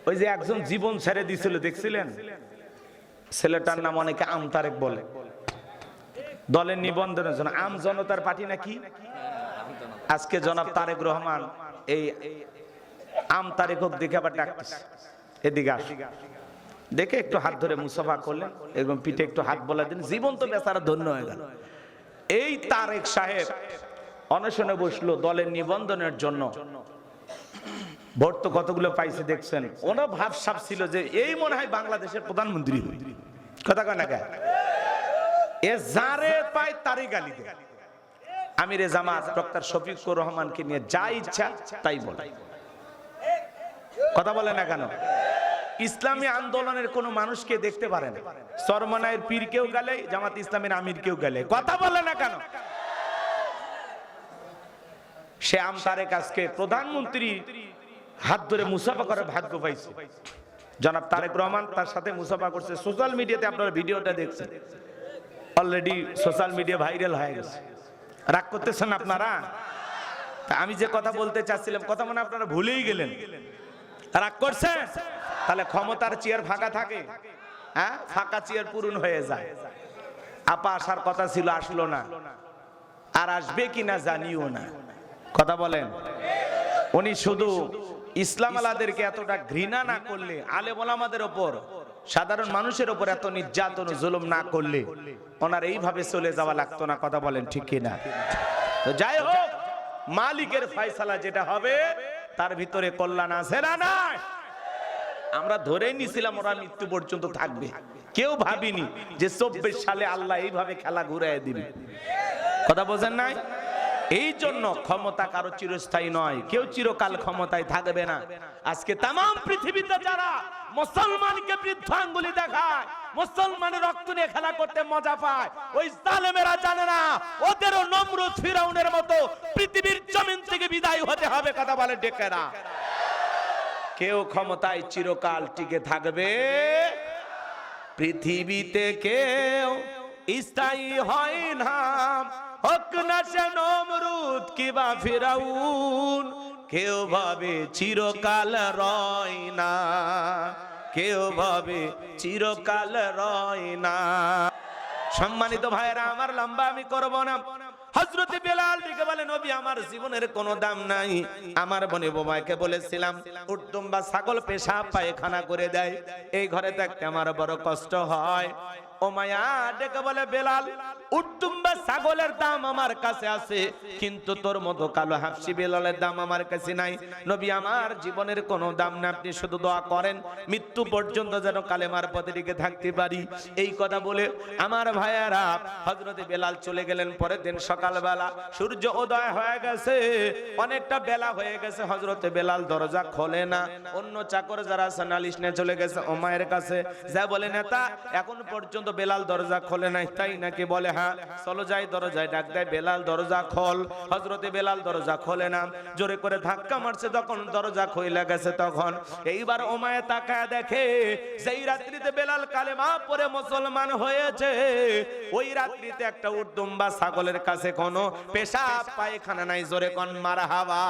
ওই যে একজন জীবন ছেড়ে দিয়েছিল দেখছিলেন, ছেলেটার নাম অনেকে আম তারেক বলে, দলের নিবন্ধনের জন্য আম জনতার পার্টি নাকি। আজকে জনাব তারেক রহমান এই আম তারেক দেখে আবার ডাকতেছে, এদিকে আস, দেখে একটু হাত ধরে মুসাফা করলেন এবং পিঠে একটু হাত বলা দিন, জীবন তো বেচারা ধন্য হয়ে গেল। এই তারেক সাহেব অনশনে বসলো দলের নিবন্ধনের জন্য। ভোট তো কতগুলো পাইছে দেখছেন। ওনার ভাবসাব ছিল যে এই মনে হয় বাংলাদেশের প্রধানমন্ত্রী, কথা কয় না, এ যারে পায় তারই গালি দেয়। আমিরে জামাত ডক্টর শফিকুর রহমানকে নিয়ে যা ইচ্ছা তাই বলে, কথা বলে না কেন। ইসলামী আন্দোলনের কোন মানুষকে দেখতে পারে না, চরমনায়ের পীর কেউ গালে, জামাত ইসলামের আমির কেউ গালে, কথা বলে না কেন। সে আম তারেক আজকে প্রধানমন্ত্রী হাত ধরে মুসাফা করার ভাগ্য পাইছে। জনাব তারেক রহমান তার সাথে মুসাফা করছে। সোশ্যাল মিডিয়াতে আপনারা ভিডিওটা দেখছেন, অলরেডি সোশ্যাল মিডিয়া ভাইরাল হয়ে গেছে। রাগ করতেছেন আপনারা? আমি যে কথা বলতে চাচ্ছিলাম কথা মানে আপনারা ভুলেই গেলেন, রাগ করছেন? তাহলে ক্ষমতার চেয়ার ফাঁকা থাকে, হ্যাঁ, ফাঁকা চেয়ার পূরণ হয়ে যায়। আপা আসার কথা ছিল, আসলো না, আর আসবে কিনা জানিও না, কথা বলেন। উনি শুধু ইসলাম আলাদেরকে এতটা ঘৃণা না করলে, আলেম ওলামাদের ওপর, সাধারণ মানুষের ওপর এত নির্যাতন জুলুম না করলে ওনার এইভাবে চলে যাওয়া লাগতো না, কথা বলেন ঠিক কিনা। তো যাই হোক, মালিকের ফয়সালা যেটা হবে তার ভিতরে কল্যাণ আছে না নাই? আমরা ধরেই নিছিলাম ওরা মৃত্যু পর্যন্ত থাকবে, কেউ ভাবিনি যে 24 সালে আল্লাহ এইভাবে খেলা ঘুরাইয়া দিবে, কথা বোঝেন নাই? এই জন্য ক্ষমতা কারো চিরস্থায়ী নয়, কেউ চিরকাল ক্ষমতায় থাকবে না। আজকে তাম পৃথিবীতে যারা মুসলমানকে বৃদ্ধ আঙ্গুলি দেখায়, মুসলমানের রক্ত নিয়ে খেলা করতে মজা পায়, ওই জালেমেরা জানে না ওদেরও নমরুদ ফিরাউনের মতো পৃথিবীর জমিন থেকে বিদায় হতে হবে, কথা বলে ডেকেরা। কেউ ক্ষমতায় চিরকাল টিকে থাকবে পৃথিবীতে, কেউ স্থায়ী হয় না, হোক না সে নমরুদ কিবা ফিরাউন, কেউ ভাবে চিরকাল রয় না, কেউ ভাবে চিরকাল রয় না। সম্মানিত ভাইয়েরা আমার, লম্বা আমি করব না। হযরত বেলাল দিকে বলে, নবী আমার জীবনের কোনো দাম নাই, আমার বোনে বোমাকে বলেছিলাম উটদম বা ছাগল পেশাব পায়খানা করে দেয়, এই ঘরে থাকতে আমার বড় কষ্ট হয়। ও মায়া ডেকে বলে, বেলাল উটদম বা ছাগলের দাম আমার কাছে আছে, কিন্তু তোর মতো কালো হাফসি বেলালের দাম আমার কাছে নাই। নবী আমার জীবনের কোনো দাম না, আপনি শুধু দোয়া করেন মৃত্যু পর্যন্ত যেন কালেমার পথে টিকে থাকতে পারি। এই কথা বলে আমার ভাইয়ারা হযরত বেলাল চলে গেলেন। পরের দিন সকালবেলা সূর্য উদয় হয়ে গেছে, অনেকটা বেলা হয়ে গেছে, হযরত বেলাল দরজা খোলে না। অন্য চাকর যারা আছে নালিশ নিয়ে চলে গেছে ওমায়ের কাছে, যা বলে নেতা এখন পর্যন্ত বেলাল দরজা খোলে নাই, তাই নাকি? বলে হ্যাঁ। চলো যাই, দরজায় ডাক দেয়, বেলাল দরজা খোল। হযরতে বেলাল দরজা খোলে না, জোরে করে ধাক্কা মারছে, তখন দরজা খুলে গেছে। তখন এইবার ওমায়ে তাকায় দেখে সেই রাত্রিতে বেলাল কালেমা পড়ে মুসলমান হয়েছে, ওই রাত্রিতে একটা উটদম বা ছাগলের কাছে কোনো পেশাব পায়খানা নাই, জোরে কোন মারহাবা।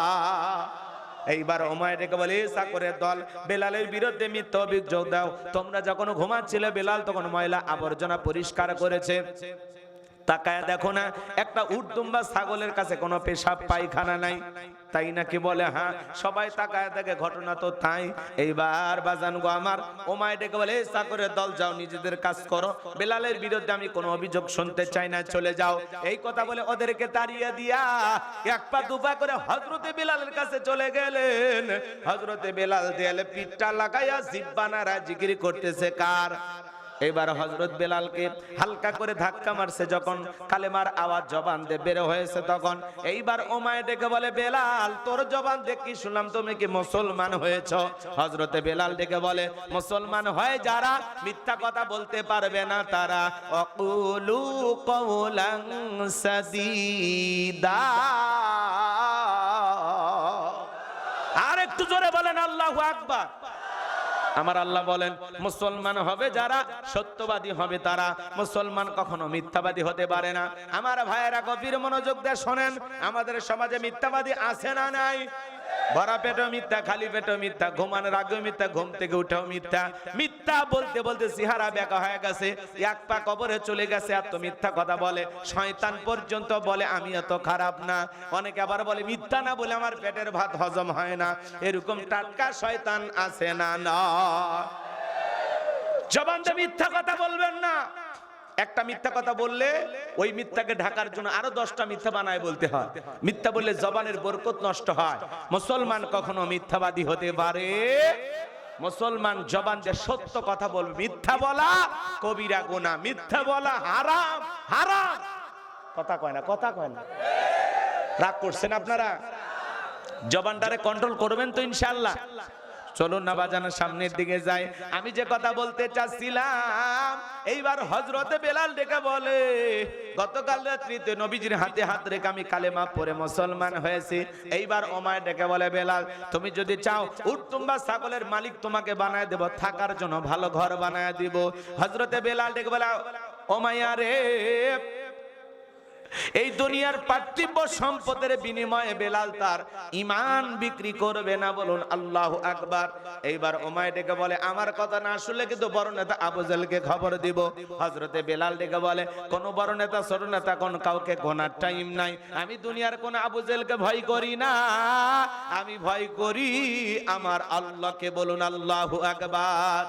এইবার ওমায়ে ডেকে বলে, চাকরের দল বেলালের বিরুদ্ধে মিথ্যা অভিযোগ দাও, তোমরা যখন ঘুমাচ্ছিলে বেলাল তখন ময়লা আবর্জনা পরিষ্কার করেছে, তাকায় দেখো না একটা উটদম বা ছাগলের কাছে কোনো পেশাব পায়খানা নাই, তাই নাকি? বলে হ্যাঁ। সবাই তাকায় দেখে ঘটনা তো তাই। এইবার বাজান গো আমার, ওমায়ে ডেকে বলে, চাকরের দল যাও নিজেদের কাজ করো, বেলালের বিরুদ্ধে আমি কোনো অভিযোগ শুনতে চাই না, চলে যাও। এই কথা বলে ওদেরকে তাড়িয়ে দিয়া এক পা দুপা করে হযরতে বেলালের কাছে চলে গেলেন। হযরতে বেলাল দেয়ালে পিঠটা লাগাইয়া জিহ্বা নাড়া জিকির করতেছে কার? এবার হযরত বেলালকে হালকা করে ধাক্কা মারছে, যখন কালেমার আওয়াজ জবান দিয়ে বের হয়েছে তখন এইবার ওমায়ে ডেকে বলে, বেলাল তোর জবান দিয়ে কি শুনলাম, তুমি কি মুসলমান হয়েছো? হযরতে বেলাল ডেকে বলে, মুসলমান হয় যারা মিথ্যা কথা বলতে পারবে না তারা, অকুলু কওলান সাদীদা। আর একটু জোরে বলেন আল্লাহু আকবার। আমার আল্লাহ বলেন, মুসলমান হবে যারা সত্যবাদী হবে তারা, মুসলমান কখনো মিথ্যাবাদী হতে পারে না। আমার ভাইয়েরা গভীর মনোযোগ দিয়ে শোনেন, আমাদের সমাজে মিথ্যাবাদী আছে না নাই? ভরা পেটেও মিথ্যা, খালি পেটেও মিথ্যা, ঘুমানোর আগেও মিথ্যা, ঘুম থেকে উঠেও মিথ্যা। মিথ্যা বলতে বলতে চেহারা বেঁকা হয়ে গেছে, এক পা কবরে চলে গেছে, এত মিথ্যা কথা বলে। শয়তান পর্যন্ত বলে আমি এত খারাপ না। অনেকে আবার বলে মিথ্যা না বলে আমার পেটের ভাত হজম হয় না। এরকম টাটকা শয়তান আছে না? না। জবান দিয়ে মিথ্যা কথা বলবেন না। একটা মিথ্যা কথা বললে ওই মিথ্যাকে ঢাকার জন্য আরো 10টা মিথ্যা বানায় বলতে হয়। মিথ্যা বললে জবানের বরকত নষ্ট হয়। মুসলমান কখনো মিথ্যাবাদী হতে পারে? মুসলমান জবান দিয়ে সত্য কথা বলবে। মিথ্যা বলা কবিরা গুনাহ, মিথ্যা বলা হারাম। হারাম কথা কয় না, কথা কয় না। রাগ করছেন আপনারা? জবানটারে কন্ট্রোল করবেন তো ইনশাআল্লাহ। চলুন না বাজানের সামনের দিকে যাই। আমি যে কথা বলতে চাচ্ছিলাম, এইবার হযরতে বেলাল ডেকে বলে গতকাল রাত্রিতে নবীজির হাতে হাত রেখে আমি কালেমা পড়ে মুসলমান হয়েছি। এইবার ওমায় ডেকে বলে বেলাল তুমি যদি চাও উট তুম্বা ছাগলের মালিক তোমাকে বানায় দেব, থাকার জন্য ভালো ঘর বানায় দিব। হযরতে বেলাল ডেকে বলে ওমাইয়া রে, এই দুনিয়ার পার্থিব সম্পদের বিনিময়ে বেলাল তার ঈমান বিক্রি করবে না। বলুন আল্লাহু আকবার। এইবার ওমায় ডেকে বলে আমার কথা না শুনলে কিন্তু বড় নেতা আবু জেহেলকে খবর দিব। হযরতে বেলাল ডেকে বলে কোন বড় নেতা ছোট নেতা কোন কাউকে গোনার টাইম নাই। আমি দুনিয়ার কোন আবু জেহেলকে ভয় করি না, আমি ভয় করি আমার আল্লাহকে। বলুন আল্লাহু আকবার।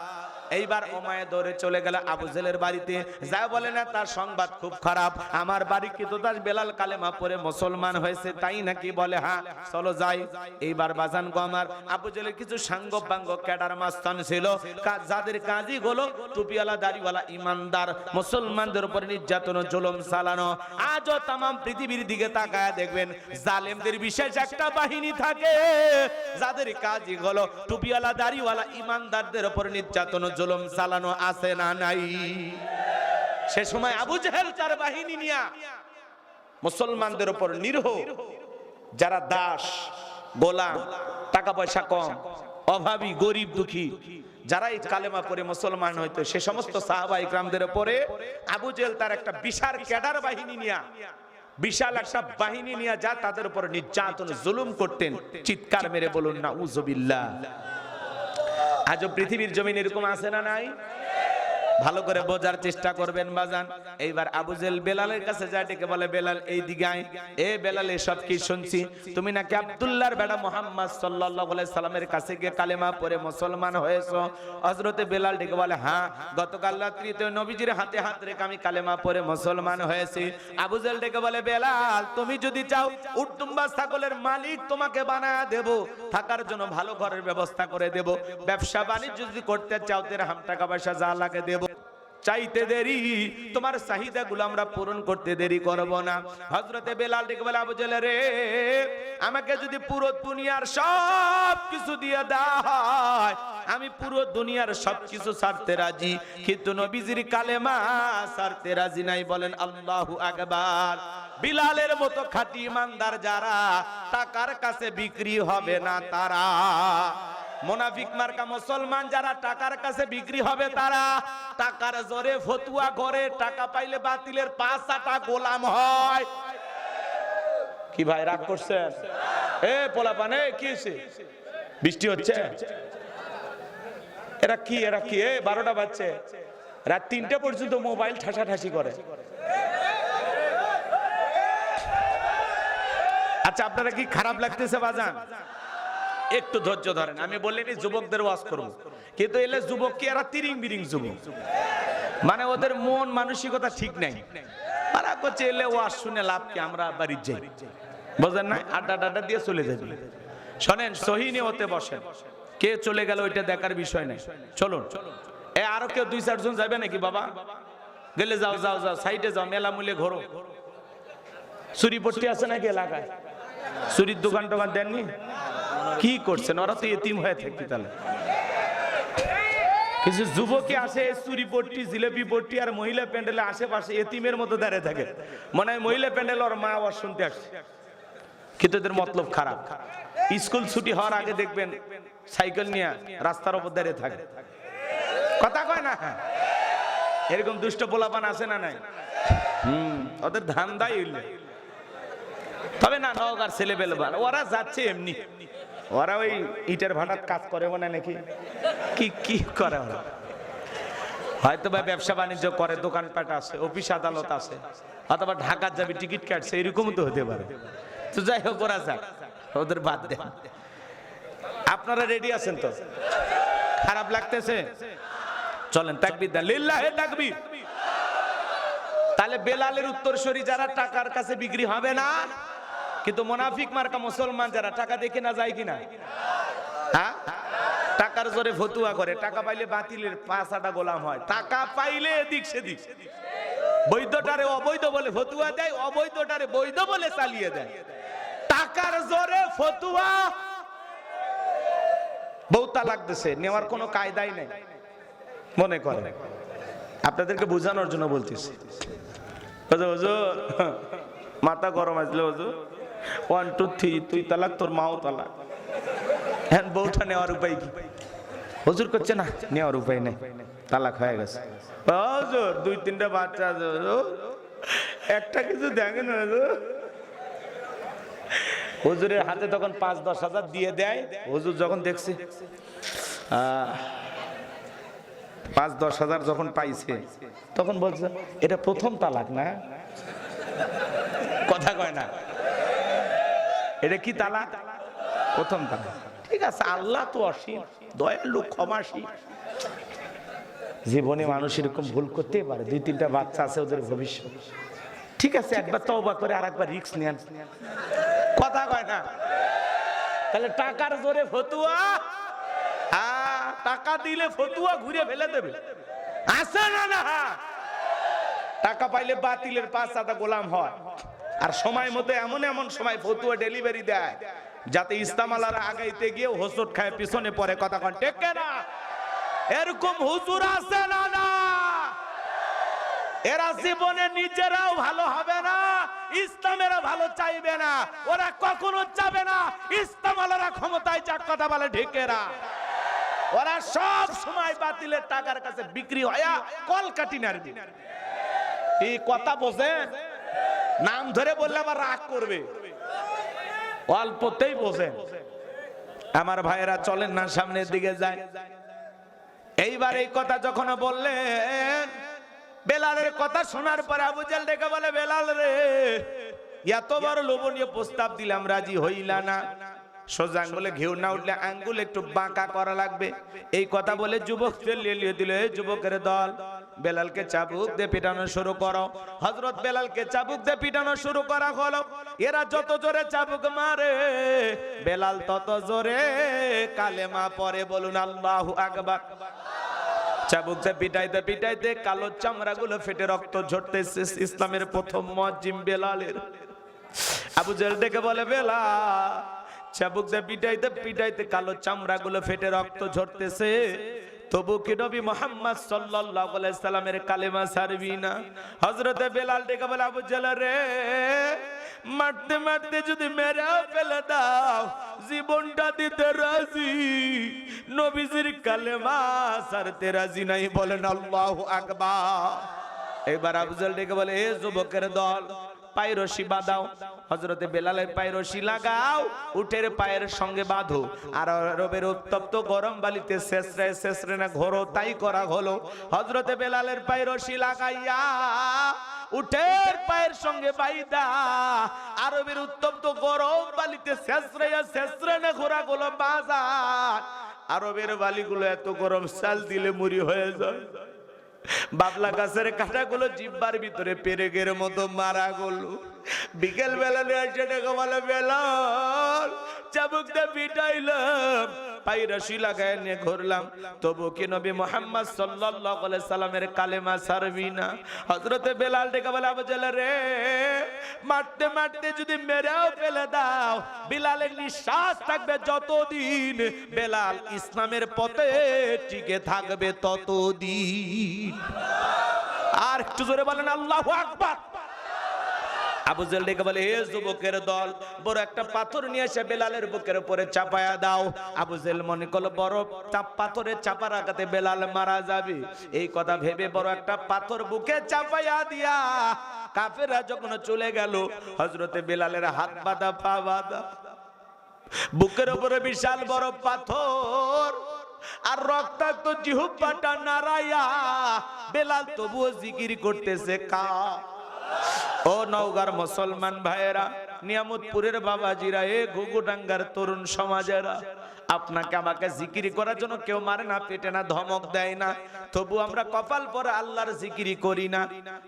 এইবার ওমায়ে দৌড়ে চলে গেল আবু জেহেলের বাড়িতে। যা বলে না তার সংবাদ খুব খারাপ, আমার বাড়ি কৃতদাস বেলাল কালেমা পড়ে মুসলমান হয়েছে। তাই নাকি? বলে হ্যাঁ, চলো যাই। এইবার বাজান গো আমার, আবু জেহেলের কিছু সাঙ্গ পাঙ্গ ক্যাডার মাস্তান ছিল, যাদের কাজই হলো টুপিওয়ালা দাড়িওয়ালা ইমানদার মুসলমানদের উপর নির্যাতন জুলুম চালানো। আজও তামাম পৃথিবীর দিকে তাকায় দেখবেন জালেমদের বিশেষ একটা বাহিনী থাকে, যাদের কাজই হলো টুপিওয়ালা দাড়িওয়ালা ইমানদারদের উপর নির্যাতন জুলুম চালানো। আছে না নাই? সে সময় আবু জেহেল তার বাহিনী নিয়ে মুসলমানদের উপর নিরীহ যারা দাস গোলাম, টাকা পয়সা কম, অভাবী, গরিব, দুঃখী, যারা এই কালেমা পড়ে মুসলমান হইতো, সে সমস্ত সাহাবা ইকরামদের উপরে আবু জেহেল তার একটা বিশাল ক্যাডার বাহিনী নিয়ে, বিশাল একটা বাহিনী নিয়ে যা তাদের উপর নির্যাতন জুলুম করতেন। চিৎকার মেরে বলুন নাউযুবিল্লাহ। আজও পৃথিবীর জমিন এরকম আছে না নাই? ভালো করে বোঝার চেষ্টা করবেন বাজান। এইবার আবু জেহেল বেলালের কাছে যায়, ডেকে বলে বেলাল এই দিকে আয়। এ বেলাল, এসব কি শুনছি? তুমি নাকি আব্দুল্লাহর বেটা মুহাম্মদ সাল্লাল্লাহু আলাইহি সাল্লামের কাছে গিয়ে কালেমা পড়ে মুসলমান হয়েছো। হযরতে বেলাল ডেকে বলে হ্যাঁ, গতকাল রাত্রিতে নবীজির হাতে হাত রেখে আমি কালেমা পড়ে মুসলমান হয়েছি। আবু জেহেল ডেকে বলে বেলাল তুমি যদি চাও উট দুম্বা ছাগলের মালিক তোমাকে বানায়া দেব, থাকার জন্য ভালো ঘরের ব্যবস্থা করে দেব, ব্যবসা বাণিজ্য যদি করতে চাও দিরহাম টাকা পয়সা যা লাগে দেব, চাইতে দেরি, তোমার চাহিদাগুলো আমরা পূরণ করতে দেরি করব না। হযরতে বেলাল ডেকে বলে আবু জেহেল রে, আমাকে যদি পুরো দুনিয়ার সব কিছু দিয়ে দেওয়া হয় আমি পুরো দুনিয়ার সবকিছু ছাড়তে রাজি, কিন্তু নবীজির কালেমা ছাড়তে রাজি নাই। বলেন আল্লাহু আকবার। বিলালের মতো খাঁটি ইমানদার যারা, টাকার কাছে বিক্রি হবে না তারা। মুনাফিক মার্কা মুসলমান যারা, টাকার কাছে বিক্রি হবে তারা। টাকার জোরে ফতুয়া করে, টাকা পাইলে বাতিলের 5-8টা গোলাম হয়। কি ভাই রাগ করছেন? এ পোলাপানে কি হইছে? বৃষ্টি হচ্ছে? এরা কি এ 12টা বাজছে, রাত 3টা পর্যন্ত মোবাইল ঠাসাঠাসি করে। আচ্ছা আপনারা কি খারাপ লাগতেছে বাজান? একটু ধৈর্য ধরেন। আমি বললেনি যুবকদের ওয়াজ করব, কিন্তু এলে যুবক কি এরা তিরিং বিরিং যুবক, মানে ওদের মন মানসিকতা ঠিক নাই। তারা করছে এলে ওয়াজ শুনে লাভ কি, আমরা বাড়ি যাই, বুঝেন না? আড্ডা দিয়ে চলে যাবি। শোনেন, সহিনী হতে বসেন, কে চলে গেল ওইটা দেখার বিষয় নেই। চলুন, এ আরো কেউ 2-4 জন যাবে নাকি বাবা? গেলে যাও যাও যাও, সাইডে যাও, মেলা মূলে ঘোরো। চুরি পট্টি আছে নাকি এলাকায়? চুরির দোকান টোকান দেননি? কি করছেন? ওরা তো এতিম হয়ে থাকবে। তাহলে কিছু যুবকে আসে চুরি পট্টি, জিলেপি পট্টি আর মহিলা প্যান্ডেলে আশেপাশে এতিমের মতো দাঁড়িয়ে থাকে, মনে হয় মহিলা প্যান্ডেল ওর মা আওয়াজ শুনতে আসছে, কিন্তু এদের মতলব খারাপ। স্কুল ছুটি হওয়ার আগে দেখবেন সাইকেল নিয়ে রাস্তার উপর দাঁড়িয়ে থাকে, কথা কয় না? এরকম দুষ্ট পোলাপান আছে না নাই? ওদের ধান্দাই হইলে। তবে না, নওগাঁর ছেলে পেলে ওরা যাচ্ছে এমনি, ওরা ওই ইটের ভাটার কাজ করে মনে নাকি কি কি করে ওরা? হয়তো বা ব্যবসা বাণিজ্য করে, দোকানপাট আছে, অফিস আদালত আছে, অথবা ঢাকার যাবি টিকিট কাটছে, এরকম তো হতে পারে। তো যাই হোক, ওরা যাক, ওদের বাদ দেন। আপনারা রেডি আছেন তো? খারাপ লাগতেছে? চলেন তাকবীর দেন, লিল্লাহে তাকবীর। তাহলে বেলালের উত্তরসূরি যারা টাকার কাছে বিক্রি হবে না, কিন্তু মুনাফিক মার্কা মুসলমান যারা টাকা দেখে না যায় কিনা? হ্যাঁ, টাকার জোরে ফতুয়া করে, টাকা পাইলে বাতিলের পাঁচাটা গোলাম হয়, টাকা পাইলে এদিক সেদিক, বৈধটারে অবৈধ বলে ফতুয়া দেয়, অবৈধটারে বৈধ বলে চালিয়ে দেয়। টাকার জোরে ফতুয়া, বউ তালাক দিছে, নেওয়ার কোনো কায়দাই নেই মনে করে। আপনাদেরকে বোঝানোর জন্য বলতেছি। হুজুর মাথা গরম আসলে, হুজুর 1 2 3 তুই তালাক, তোর মাও তালাক, হ্যাঁ বউটা নেওয়ার উপায় কি? হুজুর করছে না, নেওয়ার উপায় নেই, তালাক হয়ে গেছে। হুজুর 2-3টা বাচ্চা আছে, একটা কিছু দেখেন না। হুজুরের হাতে তখন 5-10 হাজার দিয়ে দেয়। হুজুর যখন দেখছে 5-10 হাজার যখন পাইছে, তখন বলছে এটা প্রথম তালাক না? কথা কয় না, এটা কি তালাক? প্রথম তালাক। ঠিক আছে, আল্লাহ তো অসীম দয়ালু, ক্ষমাশীল। জীবনে মানুষ এরকম ভুল করতেই পারে, 2-3টা বাচ্চা আছে, ওদের ভবিষ্যৎ। ঠিক আছে, একবার তওবা করে আরেকবার রিস্ক নেন, কথা কয় না। তাহলে টাকার জোরে ফতুয়া, টাকা দিলে ফতুয়া ঘুরে ফেলে দেবে, আছে না? না, টাকা পাইলে বাতিলের পাঁচাটা গোলাম হয়। আর সময় মতো এমন এমন সময় ফতুয়া ডেলিভারি দেয় যাতে ইস্তেমালারা আগাইতে গিয়ে হোঁচট খায়, পিছনে পড়ে, কথা কন ঠিক না? এরকম হুজুর আছে না? না, এরা জীবনে নিজেরাও ভালো হবে না, ইসলামেরা ভালো চাইবে না, ওরা কখনো চাবে না ইস্তেমালারা ক্ষমতায় যাক, কথা বলে ঠিকেরা। ওরা সব সময় বাতিলের টাকার কাছে বিক্রি হয়া কলকাটি নারবি। এই কথা বোঝেন? নাম ধরে বললে আবার রাগ করবে, অল্পতেই বোঝেন। আমার ভাইয়েরা চলেন না, সামনের দিকে যায়। এইবার এই কথা যখন বললেন, বেলালের কথা শোনার পরে আবু জাহেল ডেকে বলে, বেলাল রে, এত বড় লোভনীয় প্রস্তাব দিলাম, রাজি হইলা না। সোজা আঙ্গুলে ঘেউ না উঠলে আঙ্গুল একটু বাঁকা করা লাগবে, এই কথা বলে যুবকদের লিয়ে দিল। যুবকের দল, বেলালকে চাবুক দিয়ে পিটানো শুরু করো। হযরত বেলালকে চাবুক দিয়ে পিটানো শুরু করা হলো। এরা যত জোরে চাবুক মারে, বেলাল তত জোরে কালেমা পড়ে, বলুন আল্লাহু আকবার। চাবুক দিয়ে পিটাইতে পিটাইতে কালো চামড়াগুলো ফেটে রক্ত ঝরতেছে। ইসলামের প্রথম মুয়াজ্জিন বেলালের। আবু জাহেল ডেকে বলে, বেলাল, চাবুক দিয়ে পিটাইতে পিটাইতে কালো চামড়াগুলো ফেটে রক্ত ঝরতেছে, তবু কি নবী মুহাম্মদ সাল্লাল্লাহু আলাইহি সাল্লামের কালেমা ছাড়বি না? হযরতে বেলাল ডেকে বলে, আবু জাহেল রে, মারতে মারতে যদি মেরেও ফেলে দাও, জীবনটা দিতে রাজি, নবীজির কালেমা ছাড়তে রাজি নাই, বলেন আল্লাহু আকবার। এবার আবু জাহেল ডেকে বলে, এ যুবকের দল, পায়ে রশি বাঁধাও। হযরতে বেলালের পায়ে রশি লাগাও, উটের পায়ের সঙ্গে বাঁধো, আর আরবের উত্তপ্ত গরম বালিতে শেষরে শেষরে না ঘোরো, তাই করা হলো। হযরতে বেলালের পায়ে রশি লাগাইয়া উটের পায়ের সঙ্গে বাইদা আরবের উত্তপ্ত গরম বালিতে শেষরে শেষরে না ঘোরা গুলো বাজার। আরবের বালিগুলো এত গরম, চাল দিলে মুড়ি হয়ে যায়। বাবলা গাছের কাঁটাগুলো জিব্বার ভিতরে পেরেকের মতো মারা গেল। বিকেল বেলা এসে ডেকে বলে, বেলাল, চাবুক দিয়ে পিটাইলাম, পায়ে রশি লাগায় নিয়ে ঘুরলাম, তবু কি নবী মুহাম্মদ সাল্লাল্লাহু আলাইহি সাল্লামের কালেমা ছাড়বি না? হযরতে বেলাল ডেকে বলে, আবু জাহেল রে, মারতে মারতে যদি মেরেও ফেলে দাও, বেলালের নিঃশ্বাস থাকবে যতদিন, বেলাল ইসলামের পথে টিকে থাকবে ততদিন। আর একটু জোরে বলেন আল্লাহু আকবার। আবু জাহেল ডেকে বলে, হে যুবকের দল, বড় একটা পাথর নিয়ে এসে বেলালের বুকের উপরে চাপায়া দাও। আবু জাহেল মনে করলো বড় পাথরে চাপা রাখাতে বেলাল মারা যাবে। এই কথা ভেবে বড় একটা পাথর বুকে চাপায়া দিয়া কাফেররা যখন চলে গেল, হযরতে বেলালের হাত বাঁধা, পা বাঁধা, বুকের উপরে বিশাল বড় পাথর, আর রক্তাক্ত জিহ্বাটা নাড়াইয়া বেলাল তবুও জিকির করতেছে কা। ও নওগাঁর মুসলমান ভাইয়েরা, নিয়ামতপুরের বাবাজিরা, এ ঘুঘুডাঙ্গার তরুণ সমাজেরা, আপনাকে আমাকে জিকিরি করার জন্য কেউ মারে না, পেটে না, ধমক দেয় না, তবু আমরা কপাল পরে আল্লাহর জিকিরি করি না।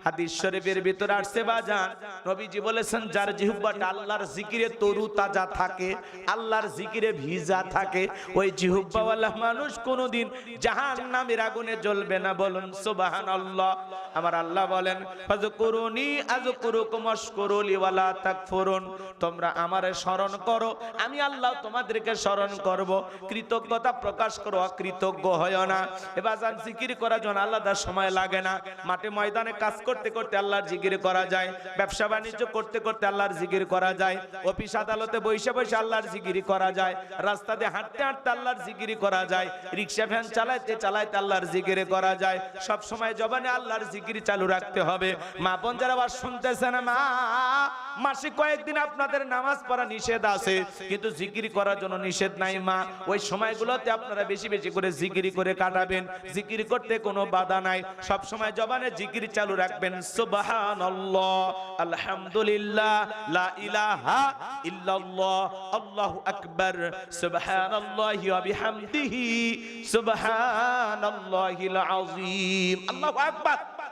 হাদিস শরীফের ভিতরে আসছে বাজান, নবীজি বলেছেন যার জিহ্বাটা আল্লাহর জিকিরে তরু তাজা থাকে, আল্লাহর জিকিরে ভিজা থাকে, ওই জিহ্বাওয়ালা মানুষ কোনোদিন জাহান্নামের আগুনে জ্বলবে না। বলুন সুবহানাল্লাহ। আমার আল্লাহ বলেন ফাযকুরুনি আযকুরুকুম ওয়াশকুরুলি ওয়ালা তাকফুরুন, তোমরা আমারে স্মরণ করো, আমি আল্লাহ তোমাদেরকে স্মরণ করব। কৃতজ্ঞতা প্রকাশ করো, অকৃতজ্ঞ হয় না। এবার জিকির করার জন্য আলাদা সময় লাগে না। মাঠে ময়দানে কাজ করতে করতে আল্লাহর জিকির করা যায়, ব্যবসা বাণিজ্য করতে করতে আল্লাহর জিকির করা যায়, অফিস আদালতে বসে বসে আল্লাহর জিকির করা যায়, রাস্তা দিয়ে হাঁটতে হাঁটতে আল্লাহর জিকির করা যায়, রিক্সা ভ্যান চালাইতে চালাইতে আল্লাহর জিকির করা যায়। সব সময় জবানে আল্লাহর জিকির চালু রাখতে হবে। মা বোন যারা আবার শুনতেছেন, মা মাসে কয়েকদিন আপনাদের নামাজ পড়া নিষেধ আছে, কিন্তু জিকির করার জন্য নিষেধ নাই মা। ওই সময়গুলোতে আপনারা বেশি বেশি করে জিকির করে কাটাবেন। জিকির করতে কোনো বাধা নাই, সব সময় জবানে জিকির চালু রাখবেন। সুবহানাল্লাহ, আলহামদুলিল্লাহ, লা ইলাহা ইল্লাল্লাহ, আল্লাহু আকবার, সুবহানাল্লাহি ওয়া বিহামদিহি, সুবহানাল্লাহিল আযীম, আল্লাহু আকবার।